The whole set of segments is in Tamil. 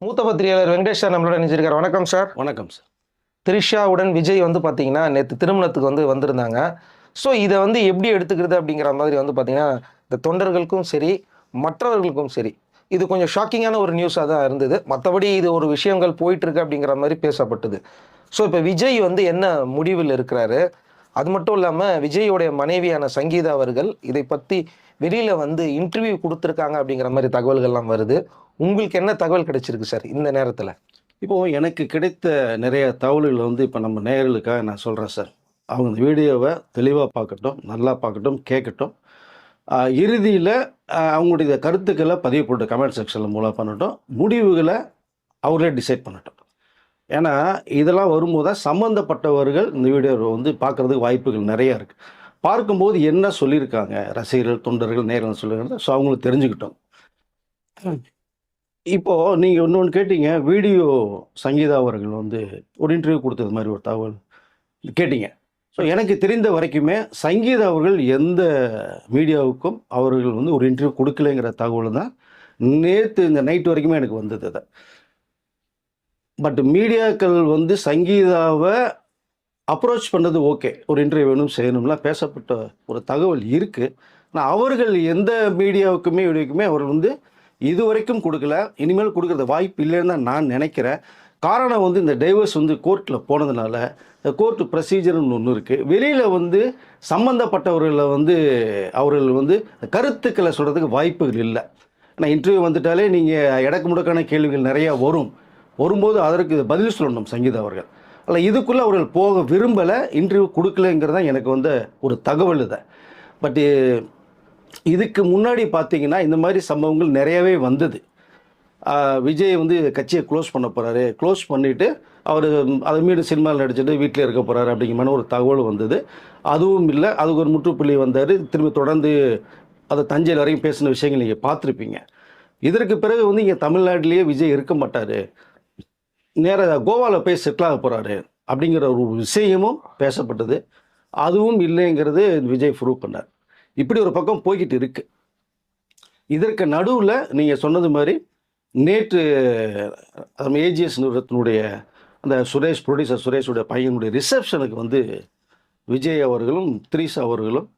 மூத்த பத்திரிகையாளர் வெங்கடேஷ் சார் நம்மளோட நினைச்சிருக்காரு. வணக்கம் சார். வணக்கம் சார். த்ரிஷாவுடன் விஜய் வந்து பார்த்தீங்கன்னா நேற்று திருமணத்துக்கு வந்து வந்திருந்தாங்க. ஸோ இதை வந்து எப்படி எடுத்துக்கிறது அப்படிங்கிற மாதிரி வந்து பார்த்தீங்கன்னா இந்த தொண்டர்களுக்கும் சரி மற்றவர்களுக்கும் சரி இது கொஞ்சம் ஷாக்கிங்கான ஒரு நியூஸாக தான் இருந்தது. மற்றபடி இது ஒரு விஷயங்கள் போயிட்டுருக்கு அப்படிங்கிற மாதிரி பேசப்பட்டது. ஸோ இப்போ விஜய் வந்து என்ன முடிவில் இருக்கிறாரு, அது மட்டும் இல்லாமல் விஜயோடைய மனைவியான சங்கீதா அவர்கள் இதை பற்றி வெளியில் வந்து இன்டர்வியூ கொடுத்துருக்காங்க அப்படிங்கிற மாதிரி தகவல்கள்லாம் வருது. உங்களுக்கு என்ன தகவல் கிடைச்சிருக்கு சார் இந்த நேரத்தில்? இப்போது எனக்கு கிடைத்த நிறைய தகவல்களை இப்போ நம்ம நேயர்களுக்காக நான் சொல்கிறேன் சார். அவங்க இந்த வீடியோவை தெளிவாக பார்க்கட்டும், நல்லா பார்க்கட்டும், கேட்கட்டும். இறுதியில் அவங்களுடைய கருத்துக்களை பதிவு போட்டு கமெண்ட் செக்ஷனில் மூலம் பண்ணட்டும். முடிவுகளை அவர்களே டிசைட் பண்ணட்டும். ஏன்னா இதெல்லாம் வரும்போது தான் சம்மந்தப்பட்டவர்கள் இந்த வீடியோவை பார்க்குறதுக்கு வாய்ப்புகள் நிறையா இருக்குது. பார்க்கும்போது என்ன சொல்லியிருக்காங்க ரசிகர்கள், தொண்டர்கள், நேயர்கள் சொல்லியிருக்காங்க. ஸோ அவங்களுக்கு தெரிஞ்சுக்கிட்டோம். இப்போது நீங்கள் இன்னொன்று கேட்டீங்க, வீடியோ சங்கீதா அவர்கள் ஒரு இன்டர்வியூ கொடுத்தது மாதிரி ஒரு தகவல் கேட்டீங்க. ஸோ எனக்கு தெரிந்த வரைக்குமே சங்கீதா அவர்கள் எந்த மீடியாவுக்கும் அவர்கள் ஒரு இன்டர்வியூ கொடுக்கலைங்கிற தகவல் தான் நேற்று இந்த நைட் வரைக்குமே எனக்கு வந்தது. அதை பட் மீடியாக்கள் சங்கீதாவை அப்ரோச் பண்ணது ஓகே, ஒரு இன்டர்வியூ வேணும் செய்யணும்லாம் பேசப்பட்ட ஒரு தகவல் இருக்குது. ஆனால் அவர்கள் எந்த மீடியாவுக்குமே வீடியோக்குமே அவர்கள் இது வரைக்கும் கொடுக்கல, இனிமேல் கொடுக்குறது வாய்ப்பு இல்லைன்னு தான் நான் நினைக்கிறேன். காரணம் இந்த டைவர்ஸ் கோர்ட்டில் போனதுனால இந்த கோர்ட்டு ப்ரொசீஜர்னு ஒன்று இருக்குது. வெளியில் சம்மந்தப்பட்டவர்களை அவர்கள் கருத்துக்களை சொல்கிறதுக்கு வாய்ப்புகள் இல்லை. ஆனால் இன்டர்வியூ வந்துட்டாலே நீங்கள் இடக்கு முடக்கான கேள்விகள் நிறையா வரும்போது அதற்கு பதில் சொல்லணும் சங்கீதா அவர்கள். அல்ல இதுக்குள்ளே அவர்கள் போக விரும்பலை, இன்டர்வியூ கொடுக்கலைங்கிறது தான் எனக்கு ஒரு தகவல். இதை பட் இதுக்கு முன்னாடி பார்த்தீங்கன்னா இந்த மாதிரி சம்பவங்கள் நிறையவே வந்தது. விஜய் கட்சியை க்ளோஸ் பண்ண போகிறாரு, க்ளோஸ் பண்ணிவிட்டு அவர் அதை மீண்டும் சினிமாவில் நடிச்சுட்டு வீட்டில் இருக்க போகிறாரு அப்படிங்கிற ஒரு தகவல் வந்தது. அதுவும் இல்லை, அதுக்கு ஒரு முற்றுப்புள்ளி வந்தார். திரும்பி தொடர்ந்து அதை தஞ்சையில் வரைக்கும் பேசின விஷயங்கள் நீங்கள் பார்த்துருப்பீங்க. இதற்கு பிறகு இங்கே தமிழ்நாட்டிலேயே விஜய் இருக்க மாட்டார், நேராக கோவாவில் போய் செட்டில் ஆக போகிறாரு அப்படிங்கிற ஒரு விஷயமும் பேசப்பட்டது. அதுவும் இல்லைங்கிறது விஜய் ப்ரூவ் பண்ணார். இப்படி ஒரு பக்கம் போய்கிட்டு இருக்கு. இதற்கு நடுவில் நீங்கள் சொன்னது மாதிரி நேற்று ஏஜிஎஸ் நிறுவனத்தினுடைய அந்த ப்ரொடியூசர் சுரேஷுடைய பையனுடைய ரிசப்ஷனுக்கு விஜய் அவர்களும் த்ரிஷா அவர்களும்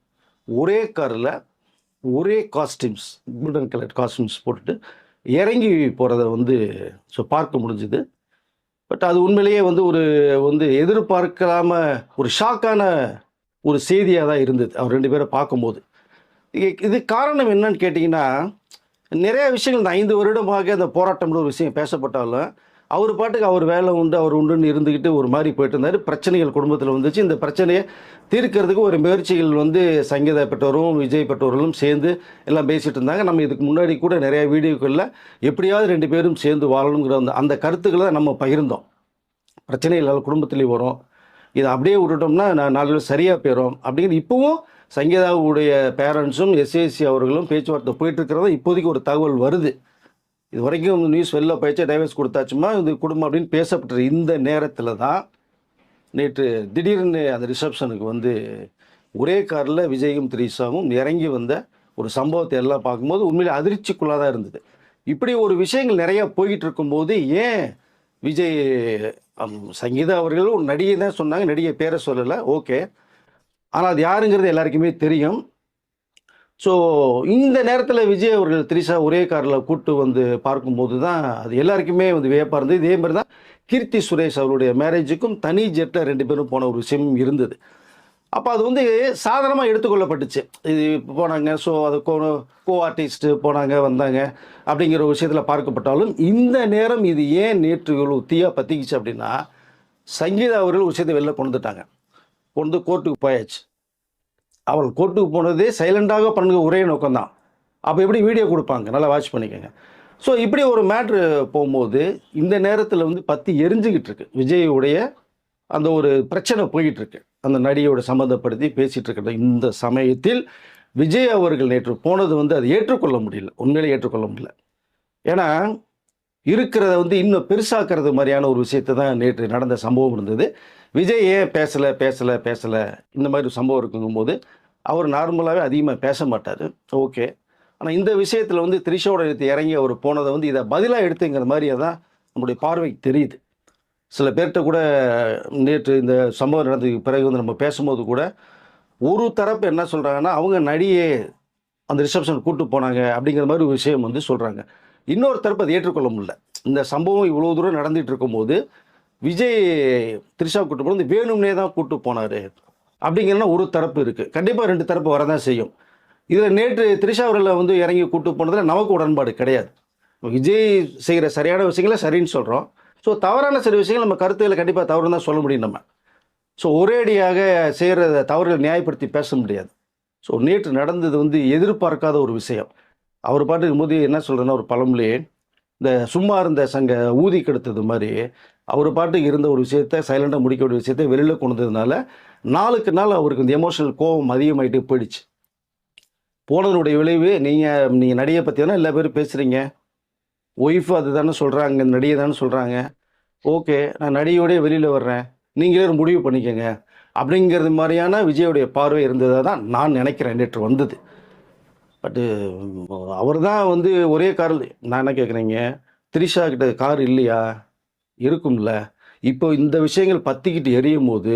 ஒரே காரில் ஒரே காஸ்டியூம்ஸ், கோல்டன் கலர் காஸ்டியூம்ஸ் போட்டுட்டு இறங்கி போகிறத ஸோ பார்க்க முடிஞ்சுது. பட் அது உண்மையிலேயே ஒரு எதிர்பார்க்காம ஒரு ஷாக்கான ஒரு செய்தியாக தான் இருந்தது அவர் ரெண்டு பேரை பார்க்கும்போது. இது காரணம் என்னன்னு கேட்டிங்கன்னா, நிறைய விஷயங்கள் இந்த 5 வருடமாக அந்த போராட்டம்ன்ற ஒரு விஷயம் பேசப்பட்டாலும் அவர் பாட்டுக்கு அவர் வேலை உண்டு அவர் உண்டுன்னு இருந்துக்கிட்டு ஒரு மாதிரி போயிட்டு இருந்தார். பிரச்சனைகள் குடும்பத்தில் வந்துச்சு. இந்த பிரச்சனையை தீர்க்கிறதுக்கு ஒரு முயற்சிகள் சங்கீதா பெற்றோரும் விஜய் பெற்றோர்களும் சேர்ந்து எல்லாம் பேசிகிட்டு இருந்தாங்க. நம்ம இதுக்கு முன்னாடி கூட நிறைய வீடியோக்களில் எப்படியாவது 2 பேரும் சேர்ந்து வாழணுங்கிற அந்த கருத்துக்களை தான் நம்ம பகிர்ந்தோம். பிரச்சனைகள் குடும்பத்துலேயும் வரும், இதை அப்படியே விட்டுட்டோம்னா நாலு சரியாக போயிடும் அப்படிங்கிற இப்போவும் சங்கீதாவுடைய பேரண்ட்ஸும் எஸ்ஏசி அவர்களும் பேச்சுவார்த்தை போயிட்டுருக்கிறதா இப்போதைக்கு ஒரு தகவல் வருது. இது வரைக்கும் நியூஸ் வெளில போயிடுச்சு, டைவர்ஸ் கொடுத்தாச்சுமா இது குடும்பம் அப்படின்னு பேசப்பட்டது. இந்த நேரத்தில் தான் நேற்று திடீர்னு அந்த ரிசப்ஷனுக்கு ஒரே காரில் விஜயும் த்ரிஷாவும் இறங்கி வந்த ஒரு சம்பவத்தை எல்லாம் பார்க்கும்போது உண்மையிலே அதிர்ச்சிக்குள்ளாக தான் இருந்தது. இப்படி ஒரு விஷயங்கள் நிறையா போய்கிட்டு இருக்கும்போது ஏன் விஜய் சங்கீதா அவர்களும் ஒரு நடிகை தான் சொன்னாங்க, நடிகை பேரை சொல்லலை, ஓகே, ஆனால் அது யாருங்கிறது எல்லாருக்குமே தெரியும். ஸோ இந்த நேரத்தில் விஜய் அவர்கள் த்ரிஷா ஒரே காரில் கூப்பிட்டு பார்க்கும்போது தான் அது எல்லாருக்குமே வியப்பாக இருந்தது. இதே மாதிரி தான் கீர்த்தி சுரேஷ் அவருடைய மேரேஜுக்கும் தனி ஜெட்டில் 2 பேரும் போன ஒரு விஷயம் இருந்தது. அப்போ அது சாதாரணமாக எடுத்துக்கொள்ளப்பட்டுச்சு. இது போனாங்க, ஸோ அது கோ ஆர்டிஸ்ட்டு போனாங்க வந்தாங்க அப்படிங்கிற ஒரு விஷயத்தில் பார்க்கப்பட்டாலும் இந்த நேரம் இது ஏன் நேற்று இவ்வளோ தீயாக பற்றிக்கிச்சு அப்படின்னா, சங்கீதா அவர்கள் ஒரு விஷயத்தை வெளில கொண்டுட்டாங்க, கோர்ட்டுக்கு போயாச்சு. அவள் கோர்ட்டுக்கு போனதே சைலண்டாக பண்ணுங்க ஒரே நோக்கம்தான். அப்போ எப்படி வீடியோ கொடுப்பாங்க, நல்லா வாட்ச் பண்ணிக்கோங்க. ஸோ இப்படி ஒரு மேட்ரு போகும்போது இந்த நேரத்தில் பற்றி எரிஞ்சுக்கிட்டு இருக்கு. விஜயுடைய அந்த ஒரு பிரச்சனை போய்கிட்டு இருக்கு, அந்த நடிகையோட சம்மந்தப்படுத்தி பேசிகிட்டு இருக்கிற இந்த சமயத்தில் விஜய் அவர்கள் நேற்று போனது அது ஏற்றுக்கொள்ள முடியல, உண்மையிலே ஏற்றுக்கொள்ள முடியல. ஏன்னா இருக்கிறத இன்னும் பெருசாக்குறது மாதிரியான ஒரு விஷயத்தை தான் நேற்று நடந்த சம்பவம் இருந்தது. விஜய் ஏன் பேசலை இந்த மாதிரி ஒரு சம்பவம் இருக்குங்கும்போது அவர் நார்மலாகவே அதிகமாக பேச மாட்டார், ஓகே. ஆனால் இந்த விஷயத்தில் த்ரிஷாவோட இறங்கி அவர் போனதை இதை பதிலாக எடுத்துங்கிற மாதிரி தான் நம்முடைய பார்வைக்கு தெரியுது. சில பேர்கிட்ட கூட நேற்று இந்த சம்பவம் நடந்ததுக்கு பிறகு வந்து நம்ம பேசும்போது கூட ஒரு தரப்பு என்ன சொல்கிறாங்கன்னா, அவங்க நடிகையை அந்த ரிசப்ஷன் கூட்டு போனாங்க அப்படிங்கிற மாதிரி ஒரு விஷயம் வந்து சொல்கிறாங்க. இன்னொரு தரப்பு அதை ஏற்றுக்கொள்ள முடியல. இந்த சம்பவம் இவ்வளோ தூரம் நடந்துகிட்டு இருக்கும்போது விஜய் த்ரிஷா கூட்டு போனது வேணும்னே தான் கூட்டு போனார் அப்படிங்கிறனா ஒரு தரப்பு இருக்குது. கண்டிப்பாக 2 தரப்பு வரதான் செய்யும். இதில் நேற்று த்ரிஷா அவர்களை வந்து இறங்கி கூட்டு போனதில் நமக்கு உடன்பாடு கிடையாது. விஜய் செய்கிற சரியான விஷயங்களை சரின்னு சொல்கிறோம். ஸோ தவறான சில விஷயங்கள் நம்ம கருத்துக்களை கண்டிப்பாக தவறுன்னு தான் சொல்ல முடியும் நம்ம. ஸோ ஒரேடியாக செய்கிற தவறுகளை நியாயப்படுத்தி பேச முடியாது. ஸோ நேற்று நடந்தது வந்து எதிர்பார்க்காத ஒரு விஷயம். அவர் பாட்டுக்கு போது என்ன சொல்கிறேன்னா, ஒரு பழமொழி, இந்த சும்மா இருந்த சங்க ஊதி கெடுத்தது மாதிரி அவர் பாட்டுக்கு இருந்த ஒரு விஷயத்தை சைலண்டாக முடிக்க வேண்டிய விஷயத்தை வெளியில் கொண்டு வந்ததுனால நாளுக்கு நாள் அவருக்கு இந்த எமோஷனல் கோபம் அதிகமாகிட்டே போயிடுச்சு. போனதனுடைய விளைவு நீங்கள் நடிகை பற்றி தானே எல்லா பேரும் பேசுகிறீங்க, ஒய்ஃபு அது தானே சொல்கிறாங்க, நடிகை தானே சொல்கிறாங்க, ஓகே நான் நடிகையோடய வெளியில் வர்றேன், நீங்களே ஒரு முடிவு பண்ணிக்கோங்க அப்படிங்கிறது மாதிரியான விஜயோடைய பார்வை இருந்ததாக தான் நான் நினைக்கிறேன் நேற்று வந்தது. பட்டு அவர் தான் வந்து ஒரே காரில், நான் என்ன கேட்குறீங்க, த்ரிஷா கிட்ட கார் இல்லையா? இருக்கும்ல. இப்போ இந்த விஷயங்கள் பற்றிக்கிட்டு எரியும் போது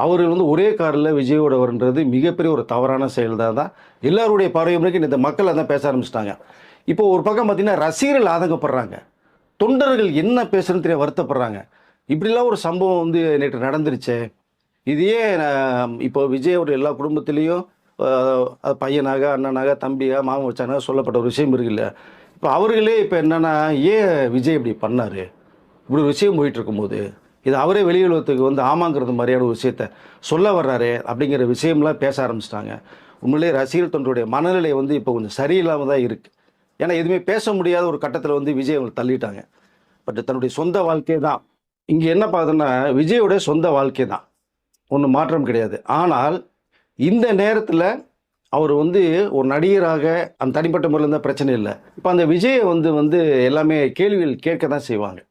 அவர்கள் வந்து ஒரே காரில் விஜயோட வருன்றது மிகப்பெரிய ஒரு தவறான செயல் தான் எல்லாருடைய பார்வை முறைக்கு இந்த மக்கள் அதான் பேச ஆரம்பிச்சிட்டாங்க. இப்போ ஒரு பக்கம் பார்த்தீங்கன்னா ரசிகர்கள் ஆதங்கப்படுறாங்க, தொண்டர்கள் என்ன பேசுறதுன்னு தெரிய வருத்தப்படுறாங்க. இப்படிலாம் ஒரு சம்பவம் வந்து நேற்று நடந்துருச்சே, இதையே இப்போ விஜயோட எல்லா குடும்பத்திலையும் பையனாக, அண்ணனாக, தம்பியாக, மாமன் வச்சானாக சொல்லப்பட்ட ஒரு விஷயம் இருக்குல்ல. இப்போ அவர்களே இப்போ என்னென்னா, ஏன் விஜய் இப்படி பண்ணார், இப்படி ஒரு விஷயம் போயிட்டு இருக்கும்போது இது அவரே வெளியுலகத்துக்கு வந்து ஆமாங்கிறது மாதிரியான ஒரு விஷயத்த சொல்ல வர்றாரு அப்படிங்கிற விஷயம்லாம் பேச ஆரம்பிச்சிட்டாங்க. உண்மையிலே ரசிகர் தொண்டருடைய மனநிலை வந்து இப்போ கொஞ்சம் சரியில்லாமல் தான் இருக்குது. ஏன்னா எதுவுமே பேச முடியாத ஒரு கட்டத்தில் வந்து விஜய் அவங்க தள்ளிட்டாங்க. பட் தன்னுடைய சொந்த வாழ்க்கை தான் இங்கே என்ன பார்க்குதுன்னா, விஜயோடைய சொந்த வாழ்க்கை தான், ஒன்றும் மாற்றம் கிடையாது. ஆனால் இந்த நேரத்தில் அவர் வந்து ஒரு நடிகராக அந்த தனிப்பட்ட முறையில் இருந்தால் பிரச்சனை இல்லை. இப்போ அந்த விஜயை வந்து எல்லாமே கேள்விகள் கேட்க தான் செய்வாங்க.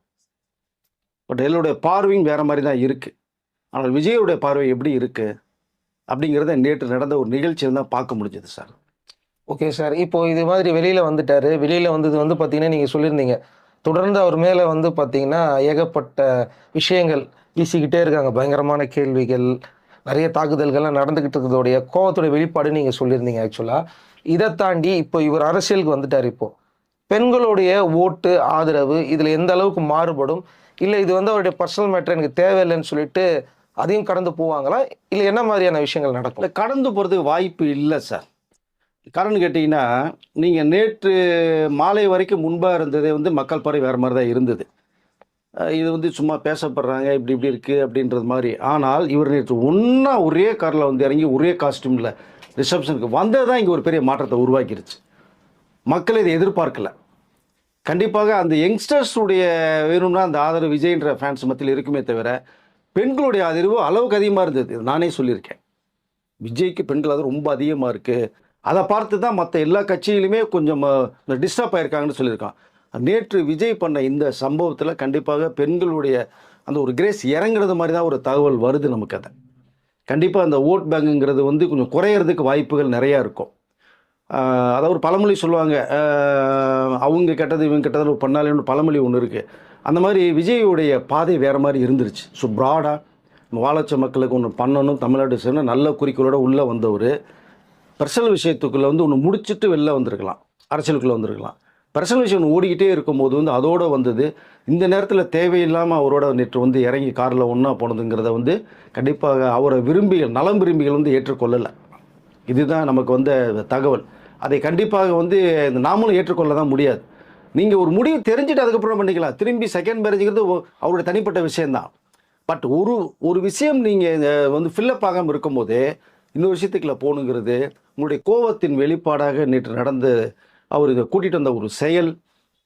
பட் எல்லோருடைய பார்வையும் வேறு மாதிரி தான் இருக்குது. ஆனால் விஜயோடைய பார்வை எப்படி இருக்குது அப்படிங்கிறத நேற்று நடந்த ஒரு நிகழ்ச்சியில் தான் பார்க்க முடிஞ்சது சார். Okay sir. இப்போ இது மாதிரி வெளியில் வந்துட்டார். வெளியில் வந்தது வந்து பார்த்தீங்கன்னா, நீங்கள் சொல்லியிருந்தீங்க தொடர்ந்து அவர் மேலே வந்து பார்த்தீங்கன்னா ஏகப்பட்ட விஷயங்கள் வீசிக்கிட்டே இருக்காங்க, பயங்கரமான கேள்விகள், நிறைய தாக்குதல்கள்லாம் நடந்துக்கிட்டு இருக்கிறதோடைய கோவத்தோட வெளிப்பாடு நீங்கள் சொல்லியிருந்தீங்க. ஆக்சுவலாக இதை தாண்டி இப்போ இவர் அரசியலுக்கு வந்துட்டார். இப்போது பெண்களுடைய ஓட்டு ஆதரவு இதில் எந்த அளவுக்கு மாறுபடும், இல்லை இது வந்து அவருடைய பர்சனல் மேட்டர் எனக்கு தேவையில்லைன்னு சொல்லிட்டு அதையும் கடந்து போவாங்களா, இல்லை என்ன மாதிரியான விஷயங்கள் நடக்கும்? இல்லை, கடந்து போகிறதுக்கு வாய்ப்பு இல்லை சார். காரணம் கேட்டிங்கன்னா, நீங்கள் நேற்று மாலை வரைக்கும் முன்பாக இருந்ததே வந்து மக்கள் பார்வை வேறு மாதிரி தான் இருந்தது. இது வந்து சும்மா பேசப்படுறாங்க, இப்படி இப்படி இருக்குது அப்படின்றது மாதிரி. ஆனால் இவர் நேற்று ஒன்றா ஒரே காரில் வந்து இறங்கி ஒரே காஸ்டியூமில் ரிசப்ஷனுக்கு வந்தது தான் இங்கே ஒரு பெரிய மாற்றத்தை உருவாக்கிருச்சு. மக்கள் இதை எதிர்பார்க்கல. கண்டிப்பாக அந்த யங்ஸ்டர்ஸுடைய வேணும்னா அந்த ஆதரவு விஜய்ன்ற ஃபேன்ஸ் மத்தியில் இருக்குமே தவிர பெண்களுடைய ஆதரவு அளவுக்கு அதிகமாக இருந்தது. இது நானே சொல்லியிருக்கேன், விஜய்க்கு பெண்கள் ஆதரவு ரொம்ப அதிகமாக இருக்குது. அதை பார்த்து தான் மற்ற எல்லா கட்சியிலுமே கொஞ்சம் டிஸ்டர்ப் ஆகிருக்காங்கன்னு சொல்லியிருக்கான். நேற்று விஜய் பண்ண இந்த சம்பவத்தில் கண்டிப்பாக பெண்களுடைய அந்த ஒரு கிரேஸ் இறங்குறது மாதிரி தான் ஒரு தகவல் வருது நமக்கு. அதை கண்டிப்பாக அந்த ஓட் பேங்குங்கிறது வந்து கொஞ்சம் குறையிறதுக்கு வாய்ப்புகள் நிறையா இருக்கும். அதாவது ஒரு பழமொழி சொல்லுவாங்க, அவங்க கெட்டது இவங்க கெட்டது பண்ணாலேன்னு பழமொழி ஒன்று இருக்குது. அந்த மாதிரி விஜயுடைய பாதை வேறு மாதிரி இருந்துருச்சு. ஸோ ப்ராடாக நம்ம வாழச்ச மக்களுக்கு ஒன்று பண்ணணும், தமிழ்நாடு சேர்ந்து நல்ல குறிக்கோளோட உள்ளே வந்தவர் பர்சனல் விஷயத்துக்குள்ளே வந்து ஒன்று முடிச்சுட்டு வெளில வந்திருக்கலாம், அரசியலுக்குள்ளே வந்திருக்கலாம். பர்சனல் விஷயம் ஒன்று ஓடிக்கிட்டே இருக்கும்போது வந்து அதோடு வந்தது. இந்த நேரத்தில் தேவையில்லாமல் அவரோட நேற்று வந்து இறங்கி காரில் ஒன்றா போனதுங்கிறத வந்து கண்டிப்பாக அவரை நலம் விரும்பிகள் வந்து ஏற்றுக்கொள்ளலை. இதுதான் நமக்கு வந்த தகவல். அதை கண்டிப்பாக வந்து நாமளும் ஏற்றுக்கொள்ள தான் முடியாது. நீங்கள் ஒரு முடிவு தெரிஞ்சுட்டு அதுக்கப்புறம் பண்ணிக்கலாம். திரும்பி செகண்ட் மேரேஜுங்கிறது அவருடைய தனிப்பட்ட விஷயந்தான். பட் ஒரு விஷயம் நீங்கள் வந்து ஃபில்லப் ஆகாமல் இருக்கும்போதே இன்னொரு விஷயத்துக்குள்ள போகணுங்கிறது உங்களுடைய கோபத்தின் வெளிப்பாடாக நேற்று நடந்த அவர் இதை கூட்டிகிட்டு வந்த ஒரு செயல்,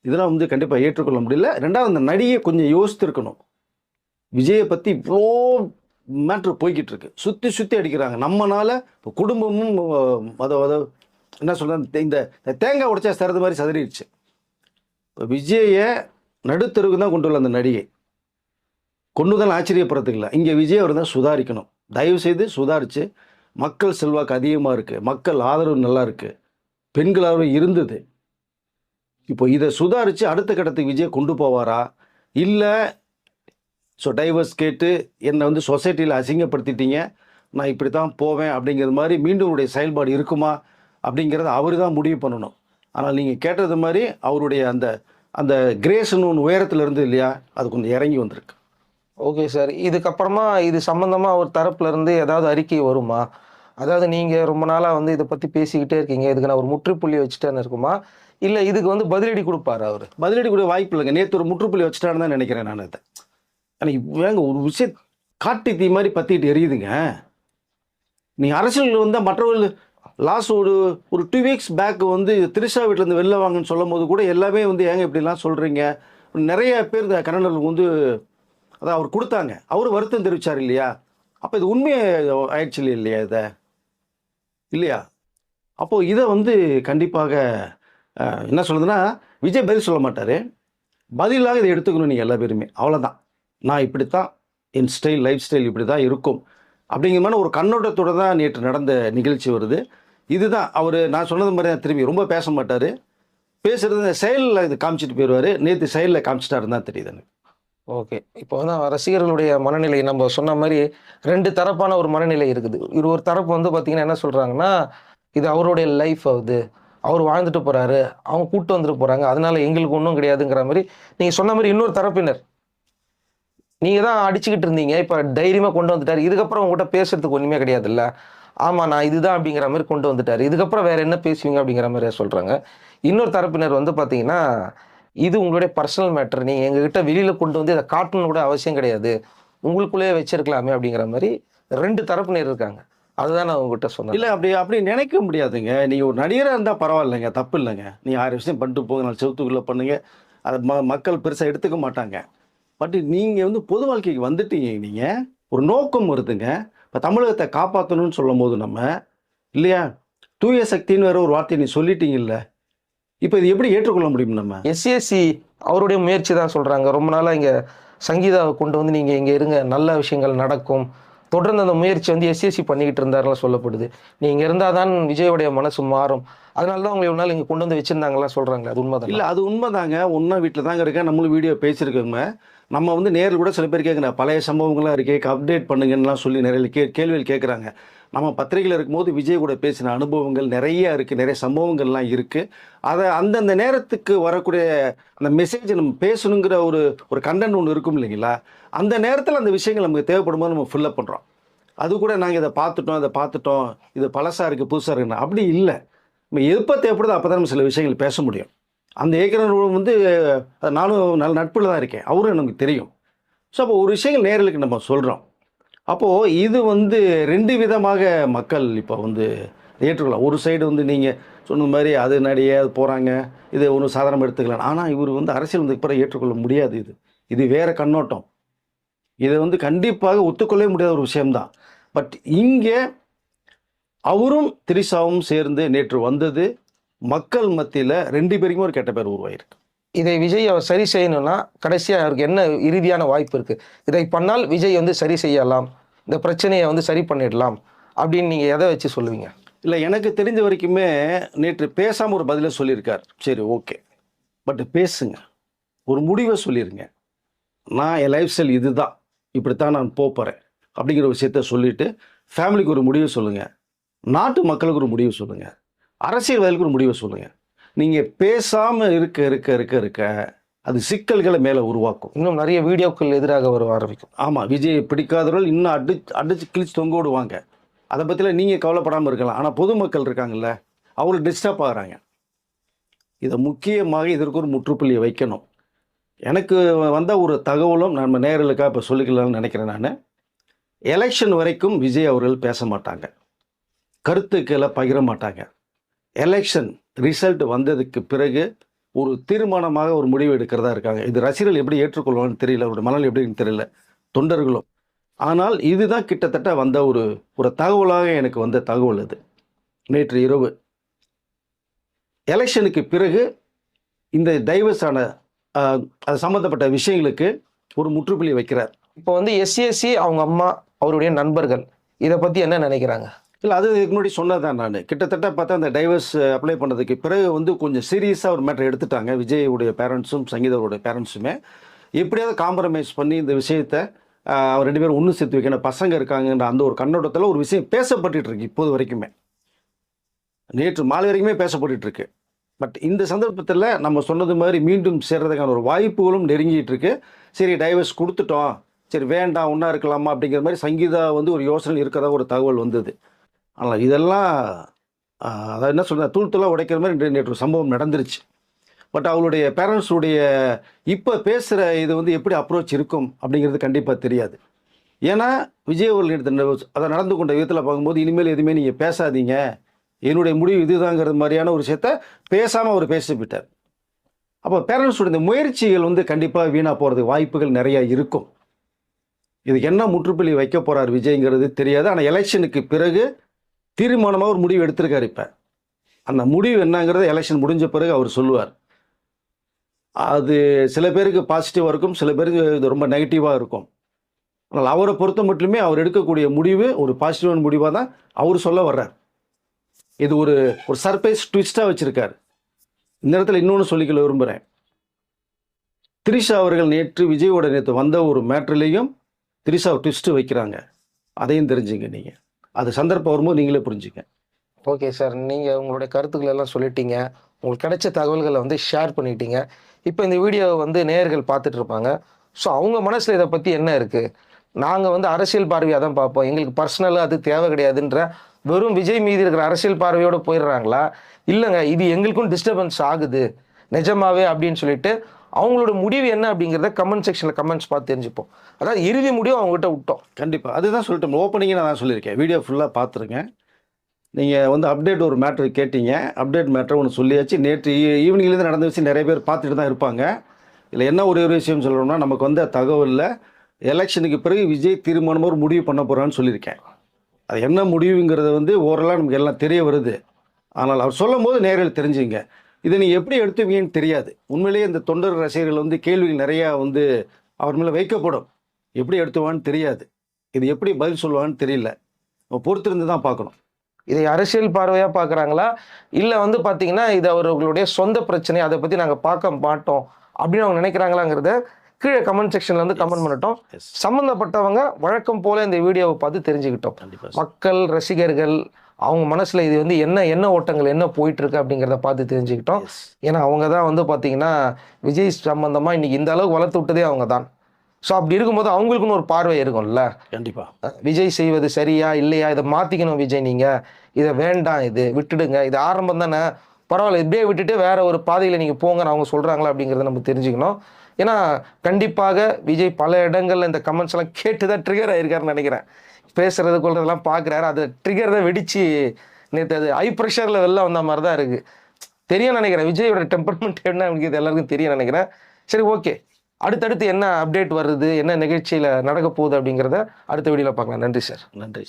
இதெல்லாம் வந்து கண்டிப்பாக ஏற்றுக்கொள்ள முடியல. ரெண்டாவது, அந்த நடிகை கொஞ்சம் யோசித்திருக்கணும். விஜயை பற்றி இவ்வளோ மேட்ரு போய்கிட்டு இருக்கு, சுற்றி அடிக்கிறாங்க. நம்மனால இப்போ குடும்பமும் அதை என்ன சொல்கிறது, இந்த தேங்காய் உடைச்சா சரது மாதிரி சதறிடுச்சு. இப்போ விஜயை நடுத்தருக்கு தான் கொண்டு வரல அந்த நடிகை, கொண்டு தான் ஆச்சரியப்படுறதுக்கு இல்லை. இங்கே விஜய் அவர் தான் சுதாரிக்கணும். தயவுசெய்து சுதாரித்து, மக்கள் செல்வாக்கு அதிகமாக இருக்குது, மக்கள் ஆதரவு நல்லா இருக்குது, பெண்கள் ஆதரவு இருந்தது. இப்போ இதை சுதாரித்து அடுத்த கட்டத்துக்கு விஜய் கொண்டு போவாரா, இல்லை ஸோ டைவர்ஸ் கேட்டு என்னை வந்து சொசைட்டியில் அசிங்கப்படுத்திட்டீங்க, நான் இப்படி தான் போவேன் அப்படிங்கிற மாதிரி மீண்டும் அவருடைய செயல்பாடு இருக்குமா அப்படிங்கிறத அவர் தான் முடிவு பண்ணணும். ஆனால் நீங்கள் கேட்டது மாதிரி அவருடைய அந்த அந்த கிரேஸ்னு ஒன்று உயரத்தில் இருந்து இல்லையா, அது கொஞ்சம் இறங்கி வந்திருக்கு. Okay sir. இதுக்கப்புறமா இது சம்மந்தமா ஒரு தரப்புல இருந்து ஏதாவது அறிக்கை வருமா? அதாவது நீங்க ரொம்ப நாளா வந்து இத பத்தி பேசிக்கிட்டே இருக்கீங்க. இதுக்கு நான் ஒரு முற்றுப்புள்ளி வச்சுட்டேன்னு இருக்குமா? இல்ல இதுக்கு வந்து பதிலடி குடுப்பாரா அவரு? பதிலடி கூட வாய்ப்பு இல்லைங்க. நேற்று ஒரு முற்றுப்புள்ளி வச்சுட்டான்னு தான் நினைக்கிறேன் நான் அதை. ஆனால் வேங்க ஒரு விஷயம் காட்டு தீ மாதிரி பற்றிட்டு எரியுதுங்க. நீ அரசியல் வந்து மற்றவர்கள் லாஸ்ட் ஒரு ஒரு 2 வீக்ஸ் பேக் வந்து திரிஷா வீட்டிலேருந்து வெளில வாங்கன்னு சொல்லும் போது கூட எல்லாமே வந்து ஏங்க இப்படிலாம் சொல்கிறீங்க, நிறைய பேர் இந்த கன்னடர்களுக்கு வந்து அதான் அவர் கொடுத்தாங்க, அவர் வருத்தம் தெரிவித்தார் இல்லையா. அப்போ இது உண்மையை ஆயிடுச்சு இல்லையா இதை இல்லையா. அப்போது இதை வந்து கண்டிப்பாக என்ன சொல்லுதுன்னா, விஜய் பதில் சொல்ல மாட்டார், பதிலாக இதை எடுத்துக்கணும் நீங்கள் எல்லா பேருமே. அவ்வளோதான், நான் இப்படித்தான், என் ஸ்டைல் லைஃப் ஸ்டைல் இப்படி தான் இருக்கும் அப்படிங்கிற மாதிரி ஒரு கண்ணோட்டத்தோடு தான் நேற்று நடந்த நிகழ்ச்சி வருது. இதுதான் அவர் நான் சொன்னது மாதிரி தான், திரும்பி ரொம்ப பேச மாட்டார், பேசுகிறது செயலில் இது காமிச்சிட்டு போயிடுவார். நேற்று செயலில் காமிச்சிட்டாருன்னு தான் தெரியுது எனக்கு. ஓகே. இப்போ வந்து ரசிகர்களுடைய மனநிலை நம்ம சொன்ன மாரி 2 தரப்பான ஒரு மனநிலை இருக்குது. ஒரு தரப்பு வந்து பார்த்தீங்கன்னா என்ன சொல்றாங்கன்னா, இது அவருடைய லைஃப் ஆகுது. அவர் வாழ்ந்துட்டு போறாரு. அவங்க கூட்டு வந்துட்டு போறாங்க. அதனால எங்களுக்கு ஒண்ணும் கிடையாதுங்கிற மாரி நீங்க சொன்ன மாரி இன்னொரு தரப்பினர். நீங்க தான் அடிச்சுக்கிட்டு இருந்தீங்க. இப்ப தைரியமா கொண்டு வந்துட்டாரு. இதுக்கப்புறம் உங்ககிட்ட பேசுறதுக்கு ஒண்ணுமே கிடையாதுல்ல. ஆமா நான் இதுதான் அப்படிங்கிற மாரி கொண்டு வந்துட்டாரு. இதுக்கப்புறம் வேற என்ன பேசுவீங்க அப்படிங்கிற மாரி சொல்றாங்க. இன்னொரு தரப்பினர் வந்து பார்த்தீங்கன்னா, இது உங்களுடைய பர்சனல் மேட்டர். நீங்க எங்ககிட்ட வெளியில கொண்டு வந்து இத காட்டணும்னு கூட அவசியம் கிடையாது. உங்களுக்குள்ளேயே வச்சிருக்கலாமே அப்படிங்கிற மாரி 2 தரப்பினர் இருக்காங்க. அதுதான் நான் உங்ககிட்ட சொன்னேன். இல்லை அப்படி அப்படி நினைக்க முடியாதுங்க. நீங்கள் ஒரு நடிகராக இருந்தால் பரவாயில்லைங்க, தப்பு இல்லைங்க. நீங்கள் 1000 விஷயம் பண்ணிட்டு போங்க, நான் செவத்துக்குள்ளே பண்ணுங்க, அதை மக்கள் பெருசாக எடுத்துக்க மாட்டாங்க. பட் நீங்கள் வந்து பொது வாழ்க்கைக்கு வந்துட்டீங்க, நீங்கள் ஒரு நோக்கம் வருதுங்க. இப்போ தமிழகத்தை காப்பாற்றணும்னு சொல்லும் போது நம்ம இல்லையா, தூய சக்தின்னு வேற ஒரு வார்த்தையை நீ சொல்லிட்டீங்கல்ல, இப்போ இது எப்படி ஏற்றுக்கொள்ள முடியும் நம்ம? எஸ்ஏசி அவருடைய முயற்சி தான் சொல்றாங்க. ரொம்ப நாளா இங்க சங்கீதாவை கொண்டு வந்து நீங்க இங்க இருங்க, நல்ல விஷயங்கள் நடக்கும். தொடர்ந்து அந்த முயற்சி வந்து எஸ்ஏசி பண்ணிக்கிட்டு இருந்தாருலாம் சொல்லப்படுது. நீங்க இருந்தாதான் விஜயோடைய மனசு மாறும். அதனால தான் உங்களை இவ்வளவு நாள் இங்க கொண்டு வந்து வச்சிருந்தாங்களா சொல்றாங்களே, அது உண்மைதான்? இல்லை அது உண்மைதாங்க. ஒன்றா வீட்டில் தாங்க இருக்கேன், நம்மளும் வீடியோ பேசியிருக்கோங்க. நம்ம வந்து நேரில் கூட சில பேர் கேட்குறேன், பழைய சம்பவங்களாக இருக்கே, அப்டேட் பண்ணுங்கன்னுலாம் சொல்லி நிறைய கேள்விகள் கேட்குறாங்க. நம்ம பத்திரிகையில் இருக்கும்போது விஜய் கூட பேசின அனுபவங்கள் நிறைய இருக்குது, நிறைய சம்பவங்கள்லாம் இருக்குது. அதை அந்தந்த நேரத்துக்கு வரக்கூடிய அந்த மெசேஜை நம்ம பேசணுங்கிற ஒரு ஒரு கண்டென்ட் ஒன்று இருக்கும் இல்லைங்களா, அந்த நேரத்தில் அந்த விஷயங்கள் நமக்கு தேவைப்படும் போது நம்ம ஃபில்லப் பண்ணுறோம். அது கூட நாங்கள் இதை பார்த்துட்டோம், இது பழசாக இருக்குது புதுசாக இருக்குன்னு அப்படி இல்லை. நம்ம எப்போ தேவைப்படுதோ அப்போ தான் நம்ம சில விஷயங்கள் பேச முடியும். அந்த இயக்குனர் வந்து நானும் நல்ல நட்பில் தான் இருக்கேன், அவரும் எனக்கு தெரியும். ஸோ அப்போ ஒரு விஷயங்கள் நேரலுக்கு நம்ம சொல்கிறோம். அப்போது இது வந்து 2 விதமாக மக்கள் இப்போ வந்து ஏற்றுக்கலாம். ஒரு சைடு வந்து நீங்கள் சொன்ன மாதிரி அது நடிகை அது போகிறாங்க, இது ஒன்று சாதாரணமாக எடுத்துக்கலாம். ஆனால் இவர் வந்து அரசியல் வந்து பிறகு ஏற்றுக்கொள்ள முடியாது. இது வேறு கண்ணோட்டம். இதை வந்து கண்டிப்பாக ஒத்துக்கொள்ளவே முடியாத ஒரு விஷயம்தான். பட் இங்கே அவரும் திரிஷாவும் சேர்ந்து நேற்று வந்தது மக்கள் மத்தியில் 2 பேருக்குமே ஒரு கெட்ட பேர் உருவாயிருக்கு. இதை விஜய் அவர் சரி செய்யணும்னா கடைசியா அவருக்கு என்ன இறுதியான வாய்ப்பு இருக்கு? இதை பண்ணால் விஜய் வந்து சரி செய்யலாம், இந்த பிரச்சனையை வந்து சரி பண்ணிடலாம் அப்படின்னு நீங்க எதை வச்சு சொல்லுவீங்க? இல்லை எனக்கு தெரிஞ்ச வரைக்குமே நேற்று பேசாமல் ஒரு பதிலை சொல்லியிருக்கார். சரி ஓகே, பட் பேசுங்க, ஒரு முடிவை சொல்லிடுங்க. நான் என் லைஃப் ஸ்டைல் இதுதான், இப்படித்தான் நான் போகிறேன் அப்படிங்கிற விஷயத்த சொல்லிவிட்டு ஃபேமிலிக்கு ஒரு முடிவு சொல்லுங்கள், நாட்டு மக்களுக்கு ஒரு முடிவு சொல்லுங்கள், அரசியல்வாதிகளுக்கு ஒரு முடிவை சொல்லுங்கள். நீங்கள் பேசாமல் இருக்க அது சிக்கல்களை மேலே உருவாக்கும். இன்னும் நிறைய வீடியோக்கள் எதிராக வர ஆரம்பிக்கும். ஆமாம், விஜய் பிடிக்காதவர்கள் இன்னும் அடிச்சு கிழிச்சு தொங்க விடுவாங்க. அதை பற்றிலாம் நீங்கள் கவலைப்படாமல் இருக்கலாம். ஆனால் பொதுமக்கள் இருக்காங்கல்ல, அவங்களுக்கு டிஸ்டர்ப் ஆகிறாங்க. இதை முக்கியமாக இதற்கு ஒரு முற்றுப்புள்ளியை வைக்கணும். எனக்கு வந்த ஒரு தகவலும் நம்ம நேயர்களுக்காக இப்போ சொல்லிக்கலாம்னு நினைக்கிறேன். நான் எலெக்ஷன் வரைக்கும் விஜய் அவர்கள் பேச மாட்டாங்க, கருத்துக்களை பகிர மாட்டாங்க. எலெக்ஷன் ரிசல்ட் வந்ததுக்கு பிறகு ஒரு தீர்மானமாக ஒரு முடிவு எடுக்கிறதா இருக்காங்க. இது ரசிகர்கள் எப்படி ஏற்றுக்கொள்வான்னு தெரியல, அவருடைய மனநிலை எப்படின்னு தெரியல, தொண்டர்களும். ஆனால் இதுதான் கிட்டத்தட்ட வந்த ஒரு தகவலாக எனக்கு வந்த தகவல். இது நேற்று இரவு எலெக்ஷனுக்கு பிறகு இந்த டைவர்ஸான அது சம்மந்தப்பட்ட விஷயங்களுக்கு ஒரு முற்றுப்புள்ளி வைக்கிறார். இப்போ வந்து எஸ்ஏசி அவங்க அம்மா அவருடைய நண்பர்கள் இதை பற்றி என்ன நினைக்கிறாங்க? இல்லை அது இதுக்கு முன்னாடி சொன்னதான். நான் கிட்டத்தட்ட பார்த்தா அந்த டைவர்ஸ் அப்ளை பண்ணதுக்கு பிறகு வந்து கொஞ்சம் சீரியஸாக ஒரு மேட்டர் எடுத்துட்டாங்க விஜயோடைய பேரண்ட்ஸும் சங்கீதாவோடைய பேரண்ட்ஸுமே. எப்படியாவது காம்ப்ரமைஸ் பண்ணி இந்த விஷயத்தை அவர் 2 பேரும் ஒன்று சேர்த்து வைக்கணும், பசங்க இருக்காங்கன்ற அந்த ஒரு கண்ணோட்டத்தில் ஒரு விஷயம் பேசப்பட்டுட்டு இருக்கு இப்போது வரைக்குமே, நேற்று மாலை வரைக்குமே பேசப்பட்டுட்டு இருக்கு. பட் இந்த சந்தர்ப்பத்தில் நம்ம சொன்னது மாதிரி மீண்டும் சேர்றதுக்கான ஒரு வாய்ப்புகளும் நெருங்கிட்டு இருக்கு. சரி டைவர்ஸ் கொடுத்துட்டோம், சரி வேண்டாம் ஒன்றா இருக்கலாமா அப்படிங்கிற மாதிரி சங்கீதா வந்து ஒரு யோசனை இருக்கிறதா ஒரு தகவல் வந்தது. ஆனால் இதெல்லாம் அதாவது என்ன சொல்கிறேன், தூள் தூளாக உடைக்கிற மாதிரி நேற்று ஒரு சம்பவம் நடந்துருச்சு. பட் அவளுடைய பேரண்ட்ஸுடைய இப்போ பேசுகிற இது வந்து எப்படி அப்ரோச் இருக்கும் அப்படிங்கிறது கண்டிப்பாக தெரியாது. ஏன்னா விஜய் அவர்கள் அதை நடந்து கொண்ட விதத்தில் பார்க்கும்போது இனிமேல் எதுவுமே நீங்கள் பேசாதீங்க, என்னுடைய முடிவு இதுதாங்கிறது மாதிரியான ஒரு விஷயத்த பேசாமல் அவர் பேசிவிட்டார். அப்போ பேரண்ட்ஸோட இந்த முயற்சிகள் வந்து கண்டிப்பாக வீணாக போகிறதுக்கு வாய்ப்புகள் நிறையா இருக்கும். இதுக்கு என்ன முற்றுப்புள்ளி வைக்க போகிறார் விஜய்ங்கிறது தெரியாது. ஆனால் எலெக்ஷனுக்கு பிறகு தீர்மானமாக ஒரு முடிவு எடுத்திருக்காரு. இப்போ அந்த முடிவு என்னங்கிறத எலெக்ஷன் முடிஞ்ச பிறகு அவர் சொல்லுவார். அது சில பேருக்கு பாசிட்டிவாக இருக்கும், சில பேருக்கு இது ரொம்ப நெகட்டிவாக இருக்கும். ஆனால் அவரை பொறுத்த மட்டுமே அவர் எடுக்கக்கூடிய முடிவு ஒரு பாசிட்டிவான முடிவாக தான் அவர் சொல்ல வர்றார். இது ஒரு சர்ப்ரைஸ் ட்விஸ்ட்டாக வச்சுருக்கார். இந்த இடத்துல இன்னொன்று சொல்லிக்கல விரும்புகிறேன். திரிஷா அவர்கள் விஜயோட நேற்று வந்த ஒரு மேட்ரிலையும் திரிஷா ட்விஸ்ட்டு வைக்கிறாங்க. அதையும் தெரிஞ்சுங்க நீங்கள். அது சந்தர்ப்பம் வரும்போது நீங்களே புரிஞ்சுங்க. ஓகே சார், நீங்கள் உங்களுடைய கருத்துக்கள் எல்லாம் சொல்லிட்டீங்க, உங்களுக்கு கிடைச்ச தகவல்களை வந்து ஷேர் பண்ணிட்டீங்க. இப்போ இந்த வீடியோவை வந்து நேயர்கள் பார்த்துட்டு இருப்பாங்க. ஸோ அவங்க மனசில் இதை பற்றி என்ன இருக்குது, நாங்கள் வந்து அரசியல் பார்வையாக தான் பார்ப்போம், எங்களுக்கு பர்சனலாக அது தேவை கிடையாதுன்ற வெறும் விஜய் மீது இருக்கிற அரசியல் பார்வையோடு போயிடுறாங்களா, இல்லைங்க இது எங்களுக்கும் டிஸ்டர்பன்ஸ் ஆகுது நிஜமாவே அப்படின்னு சொல்லிட்டு அவங்களோட முடிவு என்ன அப்படிங்கிறத கமெண்ட் செக்ஷனில் கமெண்ட்ஸ் பார்த்து தெரிஞ்சுப்போம். அதாவது இறுதி முடிவு அவங்ககிட்ட விட்டோம். கண்டிப்பாக அதுதான் சொல்லிட்டோம். ஓப்பனிங்காக நான் சொல்லியிருக்கேன், வீடியோ ஃபுல்லாக பார்த்துருங்க. நீங்கள் வந்து அப்டேட் ஒரு மேட்ரு கேட்டீங்க, அப்டேட் மேட்ரு ஒன்று சொல்லியாச்சு. நேற்று ஈவினிங்லேருந்து நடந்த விஷயம் நிறைய பேர் பார்த்துட்டு தான் இருப்பாங்க. இதில் என்ன ஒரு விஷயம் சொல்லணும்னா, நமக்கு வந்த தகவலில் எலெக்ஷனுக்கு பிறகு விஜய் தீர்மானமாக ஒரு முடிவு பண்ண போகிறான்னு சொல்லியிருக்கேன். அது என்ன முடிவுங்கிறது வந்து ஓரளவு நமக்கு எல்லாம் தெரிய வருது. ஆனால் அவர் சொல்லும் போது நேரில் தெரிஞ்சுங்க. இதை நீங்கள் எப்படி எடுத்துவீங்கன்னு தெரியாது. உண்மையிலேயே இந்த தொண்டர் ரசிகர்கள் வந்து கேள்விகள் நிறையா வந்து அவர் மேலே வைக்கப்படும். எப்படி எடுத்துவான்னு தெரியாது, இது எப்படி பதில் சொல்லுவான்னு தெரியல. பொறுத்திருந்து தான் பார்க்கணும். இதை அரசியல் பார்வையாக பார்க்குறாங்களா, இல்லை வந்து பார்த்தீங்கன்னா இது அவர்களுடைய சொந்த பிரச்சனை, அதை பற்றி நாங்கள் பார்க்க மாட்டோம் அப்படின்னு அவங்க நினைக்கிறாங்களாங்கிறத கீழே கமெண்ட் செக்ஷனில் வந்து கமெண்ட் பண்ணட்டும். சம்மந்தப்பட்டவங்க வழக்கம் போல் இந்த வீடியோவை பார்த்து தெரிஞ்சுக்கிட்டோம். மக்கள் ரசிகர்கள் அவங்க மனசில் இது வந்து என்ன ஓட்டங்கள் என்ன போயிட்டுருக்கு அப்படிங்கிறத பார்த்து தெரிஞ்சுக்கிட்டோம். ஏன்னா அவங்க தான் வந்து பார்த்தீங்கன்னா விஜய் சம்பந்தமாக இன்றைக்கி இந்த அளவுக்கு வளர்த்து விட்டதே அவங்க தான். ஸோ அப்படி இருக்கும்போது அவங்களுக்குன்னு ஒரு பார்வை இருக்கும்ல. கண்டிப்பாக விஜய் செய்வது சரியா இல்லையா, இதை மாற்றிக்கணும் விஜய், நீங்கள் இதை வேண்டாம், இது விட்டுடுங்க, இது ஆரம்பம் தானே, பரவாயில்ல இப்படியே விட்டுட்டு வேற ஒரு பாதையில் நீங்கள் போங்கன்னு அவங்க சொல்கிறாங்களா அப்படிங்கிறத நம்ம தெரிஞ்சுக்கணும். ஏன்னா கண்டிப்பாக விஜய் பல இடங்களில் இந்த கமெண்ட்ஸ் எல்லாம் கேட்டு தான் ட்ரிகர் ஆகிருக்காருன்னு நினைக்கிறேன். பேசுறது கொள்றதெல்லாம் பார்க்குறாரு, அது ட்ரிகர் தான் வெடிச்சு நேற்று அது ஹை ப்ரெஷரில் வெளில வந்த மாதிரி தான் இருக்குது. தெரியும் நினைக்கிறேன், விஜயோட டெம்பர்மெண்ட் என்ன அப்படிங்கிறது எல்லாருக்கும் தெரியும் நினைக்கிறேன். சரி ஓகே, அடுத்தடுத்து என்ன அப்டேட் வருது, என்ன நிகழ்ச்சியில் நடக்க போகுது அப்படிங்கிறத அடுத்த வீடியோவில் பார்க்கலாம். நன்றி சார். நன்றி.